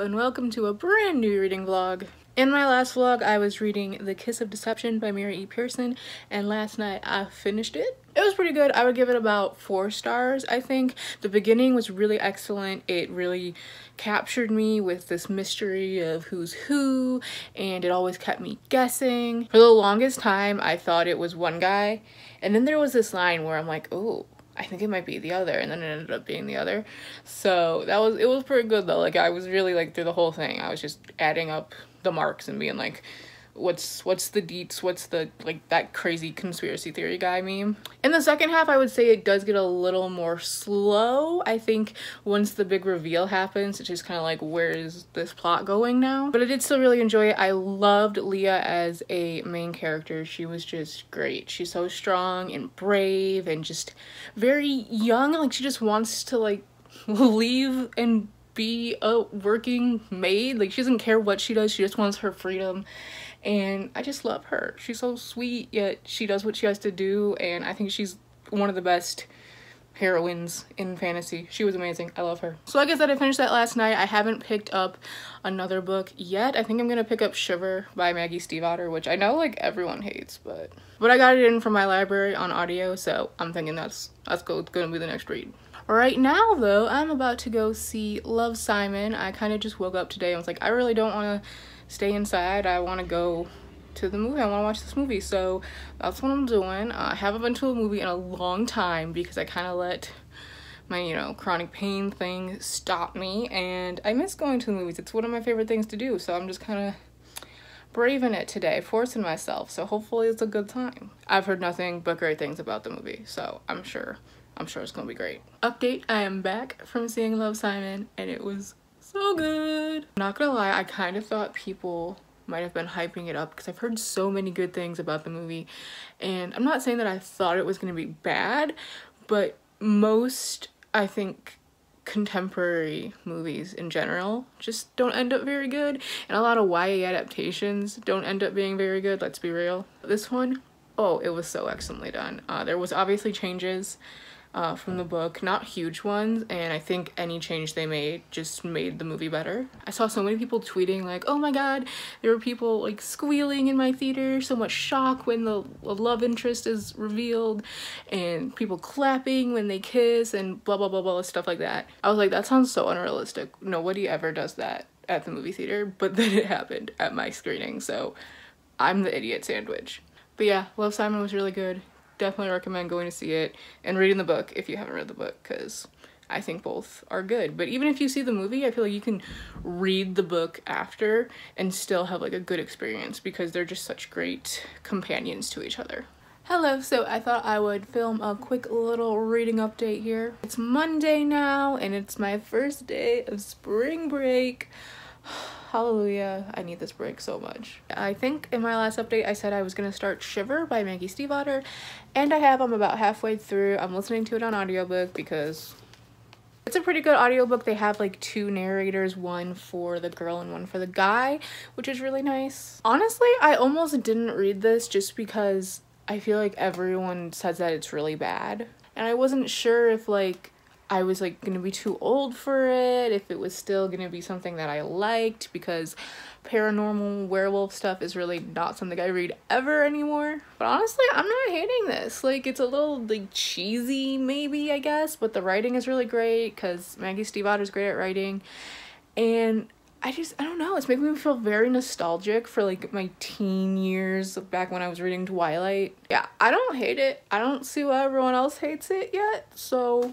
and welcome to a brand new reading vlog. In my last vlog, I was reading The Kiss of Deception by Mary E. Pearson, and last night I finished it. It was pretty good. I would give it about 4 stars, I think. The beginning was really excellent. It really captured me with this mystery of who's who, and it always kept me guessing. For the longest time, I thought it was one guy, and then there was this line where I'm like, oh, I think it might be the other, and then it ended up being the other. So it was pretty good though. Like, I was really, like, through the whole thing, I was just adding up the marks and being like, what's the deets, what's the, like, that crazy conspiracy theory guy meme. In the second half, I would say it does get a little more slow. I think once the big reveal happens, it's just kind of like, where is this plot going now? But I did still really enjoy it. I loved Leah as a main character. She was just great. She's so strong and brave and just very young. Like, she just wants to, like, leave and be a working maid. Like, she doesn't care what she does, she just wants her freedom, and I just love her. She's so sweet, yet she does what she has to do, and I think she's one of the best heroines in fantasy. She was amazing. I love her. So like I said, I finished that last night. I haven't picked up another book yet. I think I'm gonna pick up Shiver by Maggie Stiefvater, which I know, like, everyone hates, but I got it in from my library on audio, so I'm thinking that's gonna be the next read. Right now though, I'm about to go see Love, Simon. I kind of just woke up today and was like, I really don't want to stay inside. I want to go to the movie. I want to watch this movie. So that's what I'm doing. I haven't been to a movie in a long time because I kind of let my, you know, chronic pain thing stop me, and I miss going to the movies. It's one of my favorite things to do, so I'm just kind of braving it today, forcing myself. So hopefully it's a good time. I've heard nothing but great things about the movie, so I'm sure it's gonna be great. Update, I am back from seeing Love, Simon, and it was so good. Not gonna lie, I kind of thought people might have been hyping it up because I've heard so many good things about the movie, and I'm not saying that I thought it was gonna be bad, but most, I think, contemporary movies in general just don't end up very good, and a lot of YA adaptations don't end up being very good, let's be real. This one, oh, it was so excellently done. There was obviously changes from the book, not huge ones, and I think any change they made just made the movie better. I saw so many people tweeting like, oh my god, there were people like squealing in my theater, so much shock when the love interest is revealed, and people clapping when they kiss, and blah blah blah blah, stuff like that. I was like, that sounds so unrealistic. Nobody ever does that at the movie theater, but then it happened at my screening, so I'm the idiot sandwich. But yeah, Love, Simon was really good. Definitely recommend going to see it and reading the book if you haven't read the book, because I think both are good. But even if you see the movie, I feel like you can read the book after and still have like a good experience because they're just such great companions to each other. Hello, so I thought I would film a quick little reading update here. It's Monday now and it's my first day of spring break. Hallelujah, I need this break so much. I think in my last update I said I was gonna start Shiver by Maggie Stiefvater, and I have. I'm about halfway through. I'm listening to it on audiobook because it's a pretty good audiobook. They have like 2 narrators, one for the girl and one for the guy, which is really nice. Honestly, I almost didn't read this just because I feel like everyone says that it's really bad, and I wasn't sure if like I was like gonna be too old for it, if it was still gonna be something that I liked, because paranormal werewolf stuff is really not something I read ever anymore. But honestly, I'm not hating this. Like, it's a little like cheesy maybe, I guess, but the writing is really great because Maggie Stiefvater is great at writing, and I don't know, it's making me feel very nostalgic for like my teen years back when I was reading Twilight. Yeah, I don't hate it. I don't see why everyone else hates it yet, so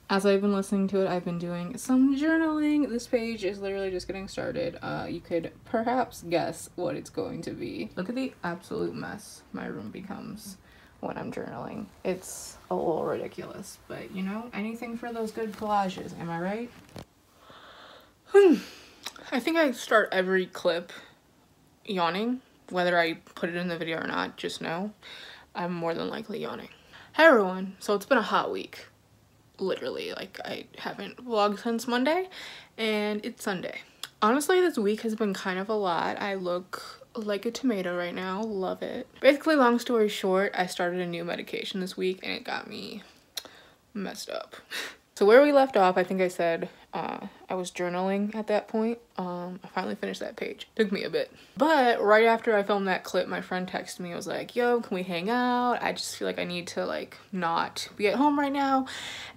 as I've been listening to it, I've been doing some journaling. This page is literally just getting started. You could perhaps guess what it's going to be. Look at the absolute mess my room becomes when I'm journaling. It's a little ridiculous, but you know, anything for those good collages, am I right? I think I start every clip yawning. Whether I put it in the video or not, just know I'm more than likely yawning. Hey everyone, so it's been a hot week. Literally, like, I haven't vlogged since Monday and it's Sunday. Honestly, this week has been kind of a lot. I look like a tomato right now. Love it. Basically, long story short, I started a new medication this week and it got me messed up. So where we left off, I think I said I was journaling at that point. I finally finished that page. Took me a bit. But right after I filmed that clip, my friend texted me. I was like, yo, can we hang out? I just feel like I need to like not be at home right now.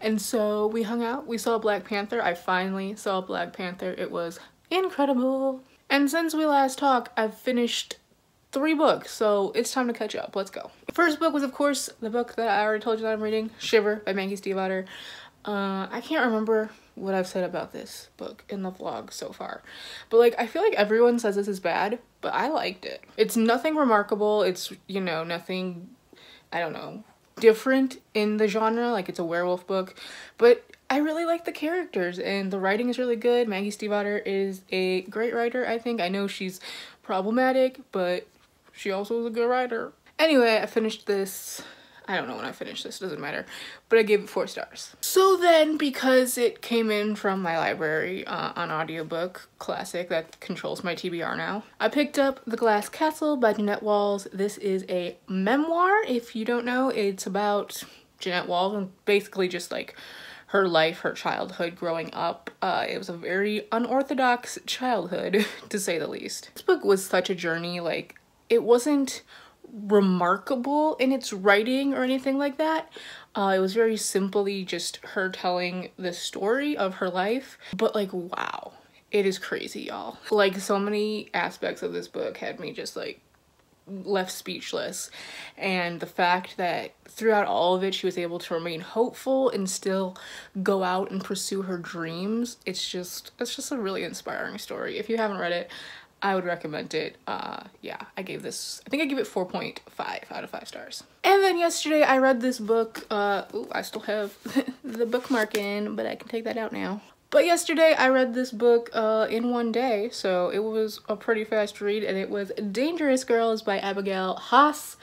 And so we hung out. We saw Black Panther. I finally saw Black Panther. It was incredible. And since we last talked, I've finished 3 books, so it's time to catch up. Let's go. First book was, of course, the book that I already told you that I'm reading, Shiver by Maggie Stiefvater. I can't remember what I've said about this book in the vlog so far, but like I feel like everyone says this is bad, but I liked it. It's nothing remarkable. It's, you know, nothing, I don't know, different in the genre. Like, it's a werewolf book, but I really like the characters and the writing is really good. Maggie Stiefvater is a great writer, I think. I know she's problematic, but she also is a good writer. Anyway, I finished this. I don't know when I finished this, doesn't matter, but I gave it 4 stars. So then, because it came in from my library on audiobook, classic, that controls my TBR now, I picked up The Glass Castle by Jeanette Walls. This is a memoir. If you don't know, it's about Jeanette Walls and basically just like her life, her childhood growing up. It was a very unorthodox childhood, to say the least. This book was such a journey. Like, it wasn't remarkable in its writing or anything like that. It was very simply just her telling the story of her life, but like, wow, it is crazy, y'all. Like, so many aspects of this book had me just like left speechless, and the fact that throughout all of it she was able to remain hopeful and still go out and pursue her dreams. It's just a really inspiring story. If you haven't read it, I would recommend it. Yeah, I think I gave it 4.5 out of 5 stars. And then yesterday I read this book. Ooh, I still have the bookmark in, but I can take that out now. But yesterday I read this book in one day, so it was a pretty fast read, and it was Dangerous Girls by Abigail Haas.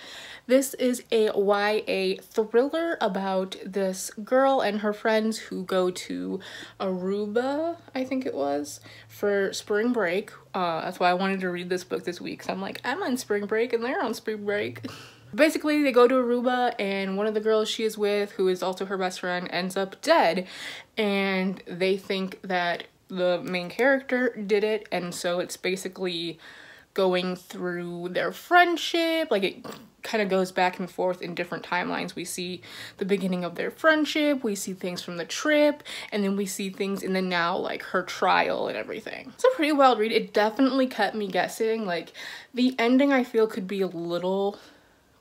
This is a YA thriller about this girl and her friends who go to Aruba, I think it was, for spring break. That's why I wanted to read this book this week, because I'm like, I'm on spring break and they're on spring break. Basically, they go to Aruba, and one of the girls she is with, who is also her best friend, ends up dead, and they think that the main character did it, and so it's basically going through their friendship. Like, it kind of goes back and forth in different timelines. We see the beginning of their friendship, we see things from the trip, and then we see things in the now, like her trial and everything. It's a pretty wild read. It definitely kept me guessing. Like, the ending I feel could be a little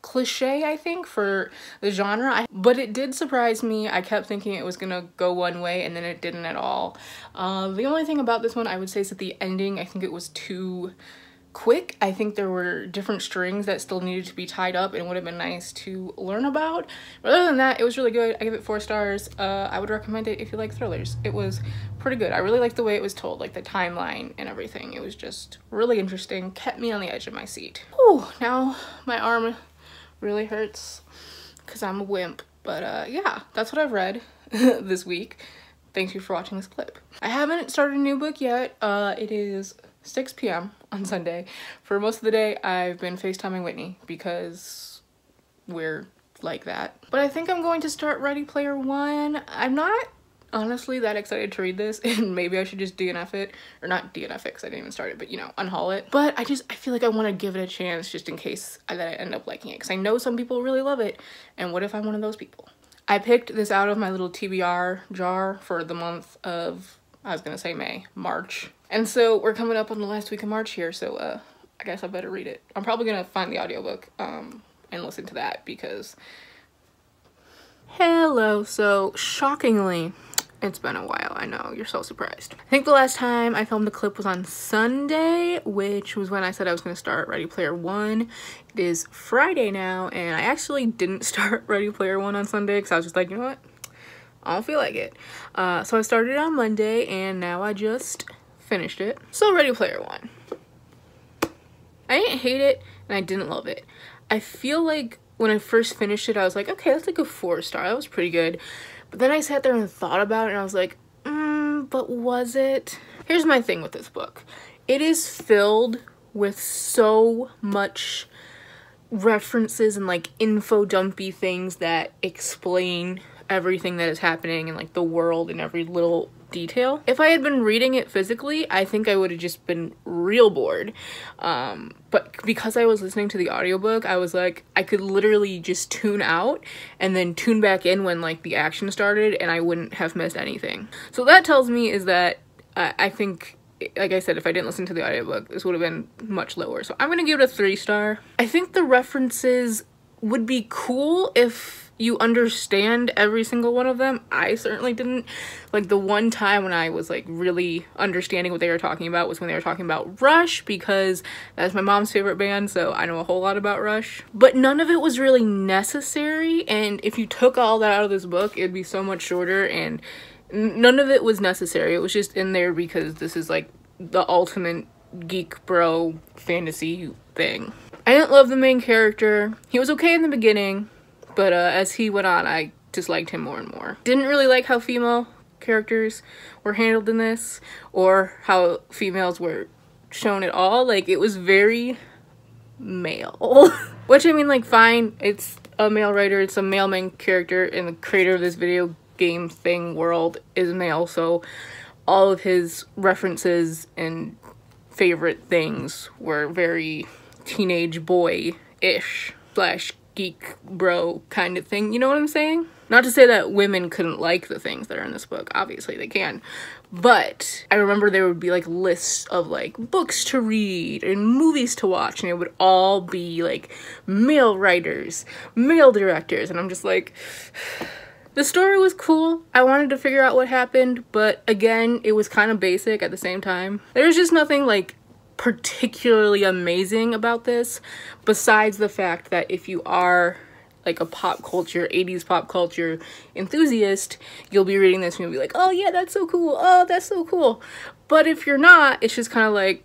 cliche, I think, for the genre, but it did surprise me. I kept thinking it was gonna go one way, and then it didn't at all. The only thing about this one I would say is that the ending, I think it was too quick. I think there were different strings that still needed to be tied up and would have been nice to learn about. But other than that, it was really good. I give it 4 stars. I would recommend it if you like thrillers. It was pretty good. I really liked the way it was told, like the timeline and everything. It was just really interesting, kept me on the edge of my seat. Whew, now my arm really hurts because I'm a wimp. But yeah, that's what I've read this week. Thank you for watching this clip. I haven't started a new book yet. It is 6 p.m. on Sunday. For most of the day, I've been FaceTiming Whitney because we're like that. But I think I'm going to start Ready Player One. I'm not honestly that excited to read this, and maybe I should just DNF it, or not DNF it because I didn't even start it, but you know, unhaul it. But I feel like I want to give it a chance just in case that I end up liking it, because I know some people really love it, and what if I'm one of those people? I picked this out of my little TBR jar for the month of, I was gonna say March. And so we're coming up on the last week of March here, so I guess I better read it. I'm probably gonna find the audiobook and listen to that because... Hello, so shockingly, it's been a while. I know, you're so surprised. I think the last time I filmed a clip was on Sunday, which was when I said I was gonna start Ready Player One. It is Friday now, and I actually didn't start Ready Player One on Sunday because I was just like, you know what? I don't feel like it. So I started on Monday, and now I just finished it. So Ready Player One. I didn't hate it, and I didn't love it. I feel like when I first finished it, I was like, okay, that's like a 4-star. That was pretty good. But then I sat there and thought about it, and I was like, but was it? Here's my thing with this book. It is filled with so much references and like info dumpy things that explain everything that is happening and like the world and every little detail. If I had been reading it physically, I think I would have just been real bored. But because I was listening to the audiobook, I was like, I could literally just tune out and then tune back in when like the action started and I wouldn't have missed anything. So that tells me is that I think, like I said, if I didn't listen to the audiobook, this would have been much lower. So I'm gonna give it a 3-star. I think the references would be cool if you understand every single one of them. I certainly didn't. Like the one time when I was like really understanding what they were talking about was when they were talking about Rush, because that's my mom's favorite band, so I know a whole lot about Rush. But none of it was really necessary, and if you took all that out of this book, it'd be so much shorter, and none of it was necessary. It was just in there because this is like the ultimate geek bro fantasy thing. I didn't love the main character. He was okay in the beginning, but as he went on, I disliked him more and more. Didn't really like how female characters were handled in this, or how females were shown at all. Like, it was very male. Which, I mean, like, fine. It's a male writer. It's a male main character, and the creator of this video game thing world is male, so all of his references and favorite things were very teenage boy-ish / geek bro kind of thing, you know what I'm saying? Not to say that women couldn't like the things that are in this book, obviously they can, but I remember there would be like lists of like books to read and movies to watch, and it would all be like male writers, male directors, and I'm just like, the story was cool. I wanted to figure out what happened, but again, it was kind of basic at the same time. There's just nothing like particularly amazing about this, besides the fact that if you are like a pop culture, 80s pop culture enthusiast, you'll be reading this and you'll be like, oh yeah, that's so cool, oh that's so cool. But if you're not, it's just kind of like,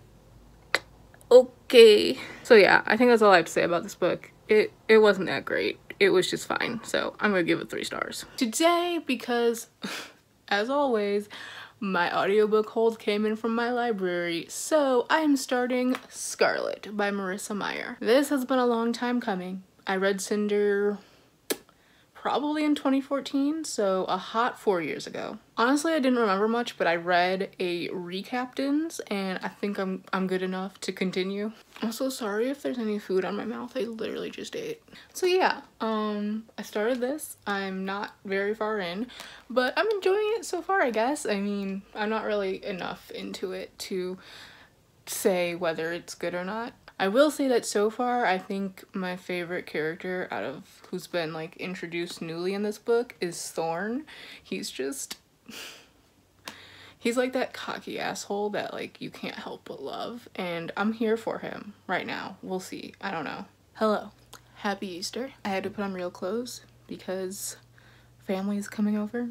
okay. So yeah, I think that's all I have to say about this book. It wasn't that great. It was just fine. So I'm gonna give it 3 stars. Today, because as always, my audiobook hold came in from my library, so I am starting Scarlet by Marissa Meyer. This has been a long time coming. I read Cinder probably in 2014, so a hot 4 years ago. Honestly, I didn't remember much, but I read a recaptains, and I think I'm good enough to continue. I'm so sorry if there's any food on my mouth. I literally just ate. So yeah, I started this. I'm not very far in, but I'm enjoying it so far, I guess. I mean, I'm not really enough into it to say whether it's good or not. I will say that so far, I think my favorite character out of who's been like introduced newly in this book is Thorn. He's just, he's like that cocky asshole that like you can't help but love, and I'm here for him right now. We'll see. I don't know. Hello. Happy Easter. I had to put on real clothes because family is coming over.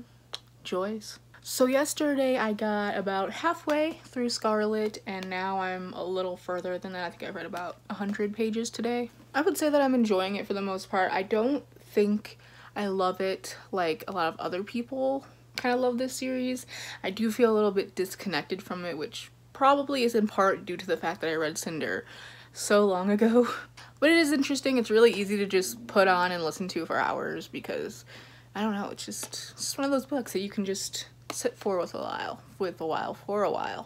Joys. So yesterday I got about halfway through Scarlet, and now I'm a little further than that. I think I read about 100 pages today. I would say that I'm enjoying it for the most part. I don't think I love it like a lot of other people kind of love this series. I do feel a little bit disconnected from it, which probably is in part due to the fact that I read Cinder so long ago. But it is interesting. It's really easy to just put on and listen to for hours because, I don't know, it's just one of those books that you can just sit for a while.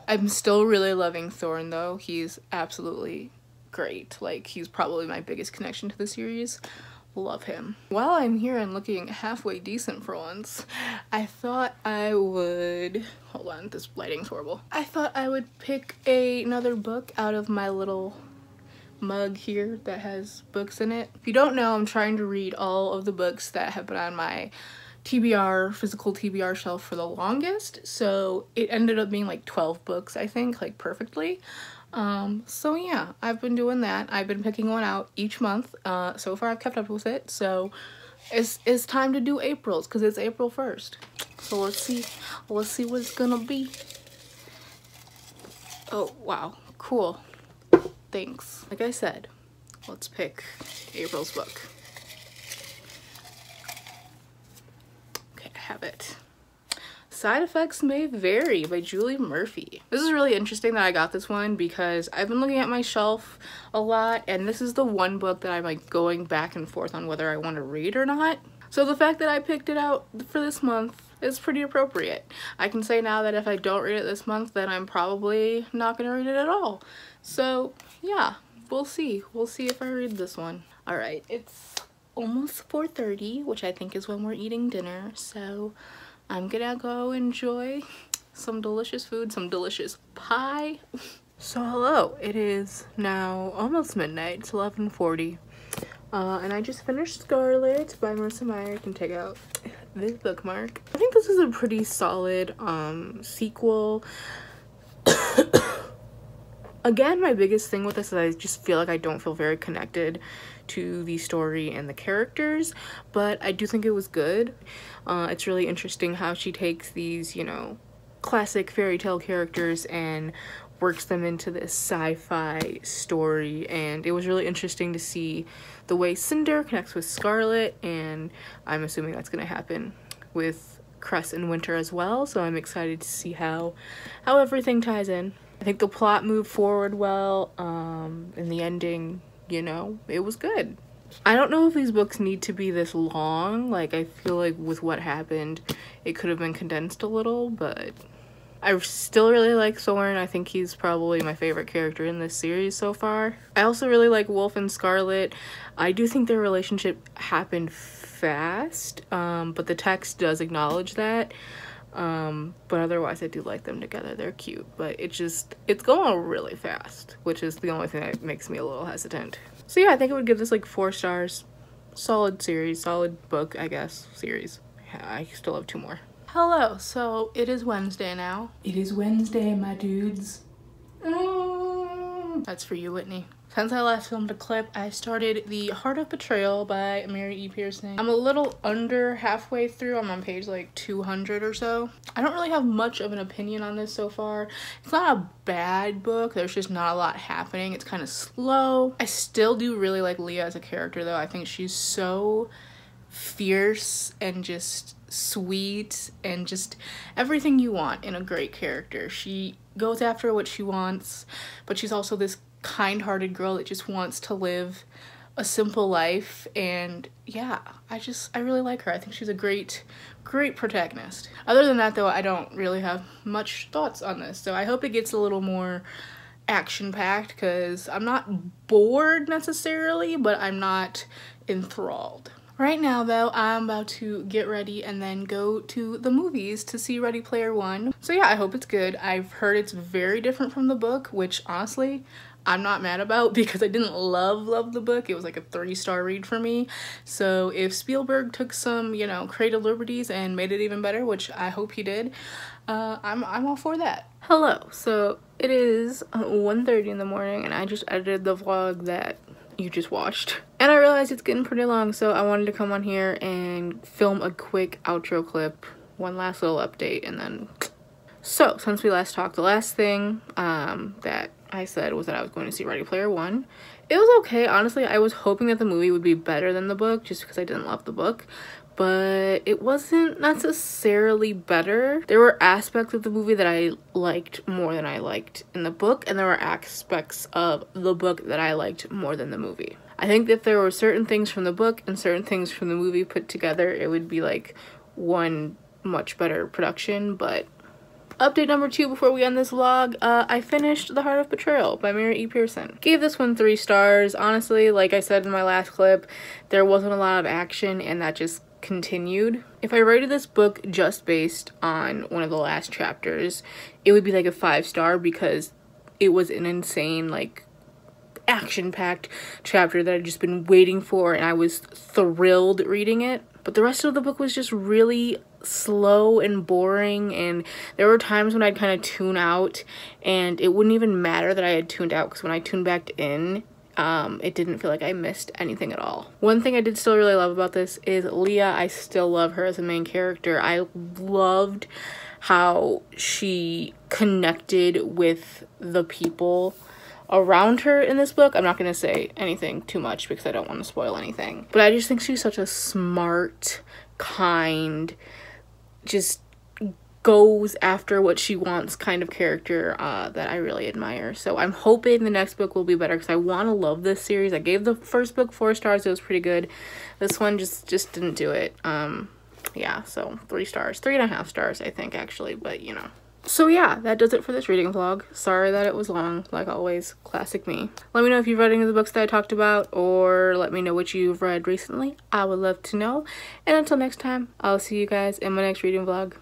I'm still really loving Thorn though. He's absolutely great. Like, he's probably my biggest connection to the series. Love him. While I'm here and looking halfway decent for once, I thought I would, hold on, this lighting's horrible. I thought I would pick another book out of my little mug here that has books in it. If you don't know, I'm trying to read all of the books that have been on my TBR, physical TBR shelf for the longest, so it ended up being like 12 books, I think, like perfectly. So yeah, I've been doing that. I've been picking one out each month. So far I've kept up with it, so it's time to do April's, because it's April 1st. So let's see what it's gonna be. Oh wow, cool. Thanks. Like I said, let's pick April's book. Have it. Side Effects May Vary by Julie Murphy. This is really interesting that I got this one because I've been looking at my shelf a lot, and this is the one book that I'm like going back and forth on whether I want to read or not. So the fact that I picked it out for this month is pretty appropriate. I can say now that if I don't read it this month, then I'm probably not gonna read it at all. So yeah, we'll see. We'll see if I read this one. All right, it's almost 4:30, which I think is when we're eating dinner. So I'm gonna go enjoy some delicious food, some delicious pie. So hello, it is now almost midnight. It's 11:40. And I just finished Scarlet by Marissa Meyer. I can take out this bookmark. I think this is a pretty solid sequel. Again, my biggest thing with this is I just feel like I don't feel very connected to the story and the characters, but I do think it was good. It's really interesting how she takes these, you know, classic fairy tale characters and works them into this sci-fi story, and it was really interesting to see the way Cinder connects with Scarlet, and I'm assuming that's going to happen with Cress and Winter as well, so I'm excited to see how everything ties in. I think the plot moved forward well, and the ending, you know, it was good. I don't know if these books need to be this long. Like, I feel like with what happened, it could have been condensed a little, but I still really like Thorn. I think he's probably my favorite character in this series so far. I also really like Wolf and Scarlet. I do think their relationship happened fast, but the text does acknowledge that. But otherwise I do like them together. They're cute, but it's going really fast, which is the only thing that makes me a little hesitant. So yeah, I think I would give this like 4 stars. Solid series, solid book, I guess, series. Yeah, I still have 2 more. Hello, so it is Wednesday now. It is Wednesday, my dudes. That's for you, Whitney. Since I last filmed a clip, I started The Heart of Betrayal by Mary E. Pearson. I'm a little under halfway through. I'm on page like 200 or so. I don't really have much of an opinion on this so far. It's not a bad book. There's just not a lot happening. It's kind of slow. I still do really like Leah as a character though. I think she's so fierce and just sweet and just everything you want in a great character. She goes after what she wants, but she's also this kind-hearted girl that just wants to live a simple life, and yeah, I really like her. I think she's a great protagonist. Other than that though, I don't really have much thoughts on this, so I hope it gets a little more action-packed because I'm not bored necessarily, but I'm not enthralled. Right now though, I'm about to get ready and then go to the movies to see Ready Player One. So yeah, I hope it's good. I've heard it's very different from the book, which honestly I'm not mad about because I didn't love the book. It was like a 3-star read for me. So if Spielberg took some, you know, creative liberties and made it even better, which I hope he did, I'm all for that. Hello, so it is 1:30 in the morning and I just edited the vlog that you just watched. And I realized it's getting pretty long, so I wanted to come on here and film a quick outro clip, one last little update, and then... So, since we last talked, the last thing that I said was that I was going to see Ready Player One. It was okay, honestly. I was hoping that the movie would be better than the book, just because I didn't love the book. But it wasn't necessarily better. There were aspects of the movie that I liked more than I liked in the book, and there were aspects of the book that I liked more than the movie. I think that there were certain things from the book and certain things from the movie put together, it would be like one much better production, but... Update number 2 before we end this vlog, I finished The Heart of Betrayal by Mary E. Pearson. Gave this one 3 stars. Honestly, like I said in my last clip, there wasn't a lot of action and that just continued. If I rated this book just based on one of the last chapters, it would be like a 5-star because it was an insane, like, action-packed chapter that I'd just been waiting for and I was thrilled reading it. But the rest of the book was just really slow and boring, and there were times when I'd kind of tune out and it wouldn't even matter that I had tuned out because when I tuned back in, it didn't feel like I missed anything at all. One thing I did still really love about this is Leah. I still love her as a main character. I loved how she connected with the people around her in this book. I'm not going to say anything too much because I don't want to spoil anything. But I just think she's such a smart, kind, just goes after what she wants kind of character that I really admire. So I'm hoping the next book will be better because I want to love this series. I gave the first book 4 stars. It was pretty good. This one just didn't do it. Yeah, so 3 stars, 3.5 stars I think actually, but you know. So yeah, that does it for this reading vlog. Sorry that it was long, like always, classic me. Let me know if you've read any of the books that I talked about, or let me know what you've read recently. I would love to know. And until next time, I'll see you guys in my next reading vlog.